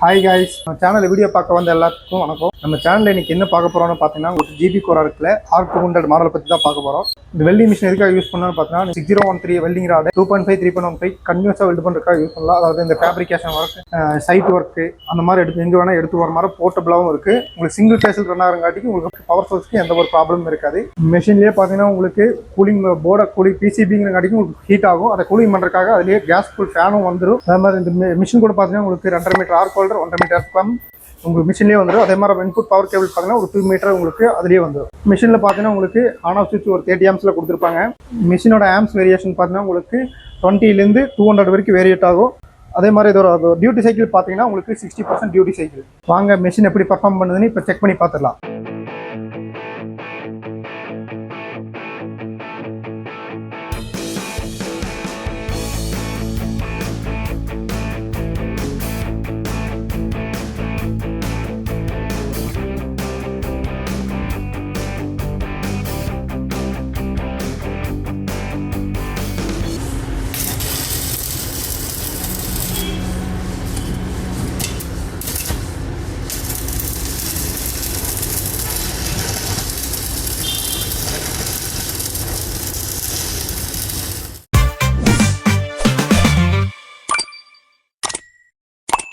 Hi guys, நம்ம channel video பார்க்க வந்த எல்லாத்துக்கும் வணக்கம். நம்ம சேனல்ல இன்னைக்கு என்ன பார்க்க போறோம்னு பார்த்தீங்கன்னா ஒரு ஜிபி கோரா இருக்குல்ல R200 மாடலை பற்றி தான் பார்க்க போறோம். இந்த வெல்டிங் மிஷின் எதுக்காக யூஸ் பண்ணலாம்னு பார்த்தீங்கன்னா 6013 வெல்டிங் ராட் 2.5 3.15 கன்டினியூஸாக வெல்ட் பண்ணுறதுக்காக யூஸ் பண்ணலாம். அதாவது இந்த ஃபேப்ரிகேஷன் ஒர்க், சைட் ஒர்க்கு அந்த மாதிரி எங்கே வேணால் எடுத்து வர மாதிரி போர்ட்டபிளாகவும் இருக்குது. உங்களுக்கு சிங்கிள் ஃபேஸில் ரன் ஆகிறங்காட்டிக்கு உங்களுக்கு பவர் சோர்ஸ்க்கு எந்த ஒரு ப்ராப்ளமும் இருக்காது. மிஷின்லேயே பார்த்தீங்கன்னா உங்களுக்கு கூலிங் போர்டை பிசிபிங்கிறங்காட்டிக்கும் உங்களுக்கு ஹீட் ஆகும். அதை கூலிங் பண்ணுறதுக்காக அதுலேயே கேஸ் கூல் ஃபேனும் வந்துடும். அதே மாதிரி இந்த மிஷின் கூட பார்த்தீங்கன்னா உங்களுக்கு 2.5 metre arc holder 1.5 metre pump உங்களுக்கு மிஷின்லேயே வந்துடும். அதே மாதிரி இன்புட் பவர் கேபிள் பார்த்தீங்கன்னா ஒரு 2 மீட்டர் உங்களுக்கு அதுலேயே வந்துடும். மிஷினில் பார்த்தீங்கன்னா உங்களுக்கு ஆன் ஆஃப் சுவிட்ச் ஒரு 30 ஆம்ஸில் கொடுத்துருப்பாங்க. மிஷினோட ஆம்ஸ் வேரியேஷன் பார்த்தீங்கன்னா உங்களுக்கு 20லேருந்து 200 வரைக்கும் வேரியேட் ஆகும். அதே மாதிரி இதோட டியூட்டி சைக்கிள் பார்த்தீங்கன்னா உங்களுக்கு 60% டியூட்டி சைக்கிள். வாங்க மிஷின் எப்படி பர்ஃபார்ம் பண்ணுதுன்னு இப்போ செக் பண்ணி பார்த்துடலாம்.